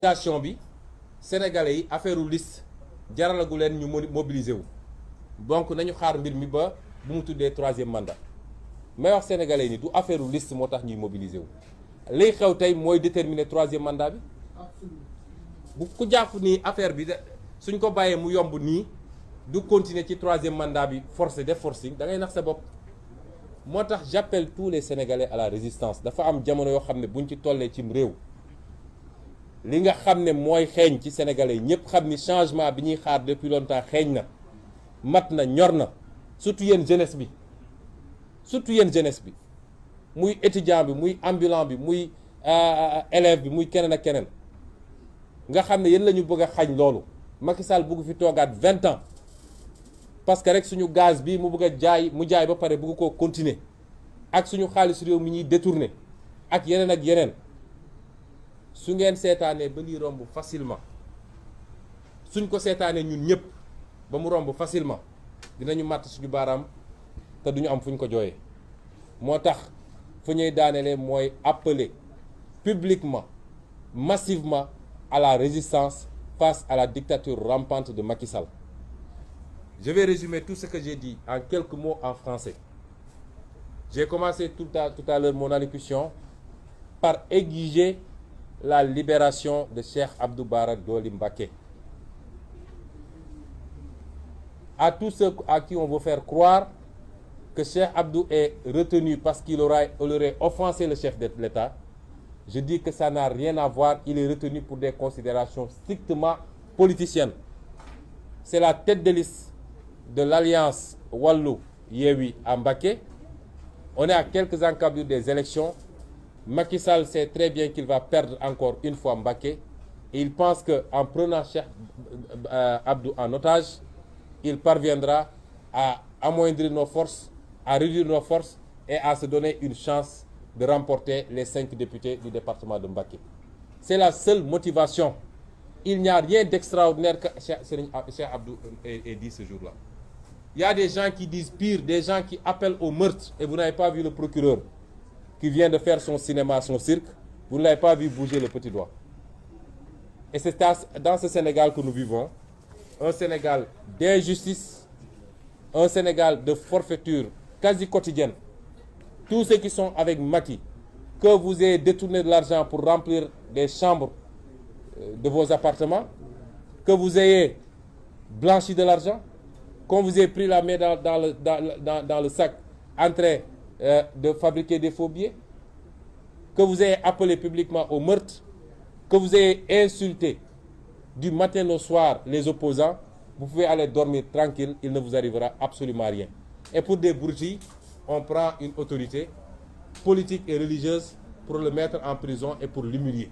mobilisation bi sénégalais yi affaire liste jaralagu leen ñu mobiliser wu donc nañu xaar mbir mi ba bu mu tuddee troisième mandat may wax sénégalais yi ni du affaire liste moo tax ñuy mobiliser wu liy xew tey mooy déterminer troisième mandat bi bu ku jàpp ni affaire bi suñ ko bàyyee mu yomb nii du continuer ci troisième mandat bi forcé def forcing da ngay nax sa bopp. moo tax j'appelle tous les sénégalais à la résistance dafa am jamono yoo xam ne buñ ci tollee cim réew li nga xam ne mooy xeeñ ci sénégalais yi ñëpp xam ni changement bi ñuy xaar depuis longtemps xeeñ na mat na ñor na surtout yéen jeunesse bi muy étudiant bi muy ambulant bi muy élève bi muy keneen ak keneen nga xam ne yéen la ñu bëgg a xañ loolu Macky Sall bëgg fi toogaat 20 ans parce que rek suñu gaz bi mu bëgg a jaay mu jaay ba pare bëgg koo continuer ak suñu xaalis réew mi ñuy détourner ak yeneen su ngeen seetaanee ba lii romb facilement suñ ko seetaanee ñun ñëpp ba mu romb facilement dinañu màtt suñu baaraam te duñu am fu ñu ko jooyee moo tax fu ñuy daanelee mooy appeler publiquement massivement à la résistance face à la dictature rampante de Macky Sall. Je vais résumer tout ce que j'ai dit en quelques mots en français. J'ai commencé tout à l'heure mon allocution par exiger la libération de Cheikh Abdou Bara Dolly Mbacké. À tous ceux à qui on veut faire croire que Cheikh Abdou est retenu parce qu'il aurait offensé le chef de l'État, je dis que ça n'a rien à voir. Il est retenu pour des considérations strictement politiciennes. C'est la tête de liste de l'alliance Wallu-Yewwi à Mbacké. On est à quelques encablures des élections. Macky Sall sait très bien qu'il va perdre encore une fois Mbacké. Et il pense qu'en prenant Cheikh Abdou en otage, il parviendra à amoindrir nos forces, à réduire nos forces et à se donner une chance de remporter les 5 députés du département de Mbacké. C'est la seule motivation. Il n'y a rien d'extraordinaire que Cheikh Abdou ait dit ce jour-là. Il y a des gens qui disent pire, des gens qui appellent au meurtre. Et vous n'avez pas vu le procureur qui vient de faire son cinéma, son cirque. Vous ne l'avez pas vu bouger le petit doigt. Et c'est dans ce Sénégal que nous vivons. Un Sénégal d'injustice, un Sénégal de forfaiture quasi quotidienne. Tous ceux qui sont avec Macky, que vous ayez détourné de l'argent pour remplir des chambres de vos appartements, que vous ayez blanchi de l'argent, qu'on vous ait pris la main dans le sac en train de fabriquer des faux billets, que vous ayez appelé publiquement au meurtre, que vous ayez insulté du matin au soir les opposants, vous pouvez aller dormir tranquille, il ne vous arrivera absolument rien. Et pour des broutilles, on prend une autorité politique et religieuse pour le mettre en prison et pour l'humilier.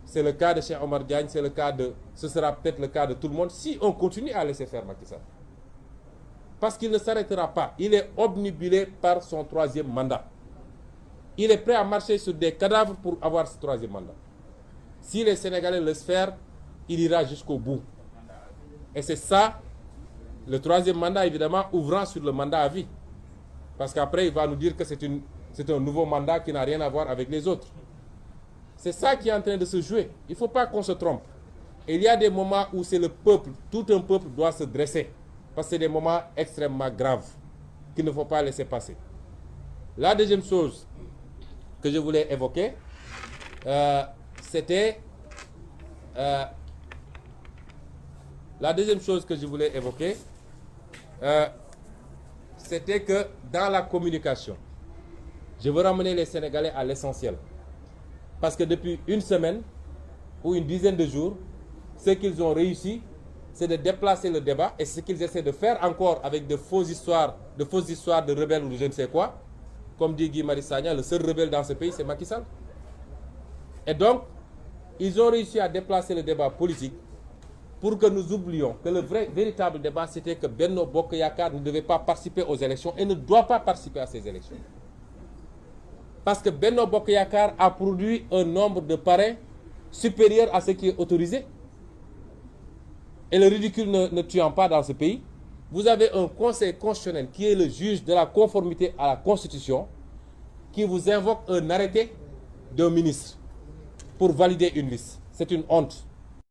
C'est le cas de Cheikh Omar Diagne, ce sera peut-être le cas de tout le monde si on continue à laisser faire Macky Sall. Parce qu'il ne s'arrêtera pas. Il est obnubilé par son troisième mandat. Il est prêt à marcher sur des cadavres pour avoir ce troisième mandat. Si les Sénégalais le laissent faire, il ira jusqu'au bout. Et c'est ça, le troisième mandat, évidemment, ouvrant sur le mandat à vie. Parce qu'après, il va nous dire que c'est un nouveau mandat qui n'a rien à voir avec les autres. C'est ça qui est en train de se jouer. Il ne faut pas qu'on se trompe. Et il y a des moments où c'est le peuple, tout un peuple doit se dresser. Parce que c'est des moments extrêmement graves qu'il ne faut pas laisser passer. La deuxième chose que je voulais évoquer, c'était que dans la communication, je veux ramener les Sénégalais à l'essentiel. Parce que depuis une semaine ou une dizaine de jours, ce qu'ils ont réussi, c'est de déplacer le débat, et ce qu'ils essaient de faire encore avec de fausses histoires de rebelles ou de je ne sais quoi. Comme dit Guy Marius Sagna, le seul rebelle dans ce pays, c'est Macky Sall. Et donc, ils ont réussi à déplacer le débat politique pour que nous oublions que le véritable débat, c'était que Benno Bokk Yakaar ne devait pas participer aux élections et ne doit pas participer à ces élections. Parce que Benno Bokk Yakaar a produit un nombre de parrains supérieur à ce qui est autorisé. Et le ridicule ne tuant pas dans ce pays, vous avez un conseil constitutionnel qui est le juge de la conformité à la Constitution, qui vous invoque un arrêté d'un ministre. pour valider une liste. C'est une honte.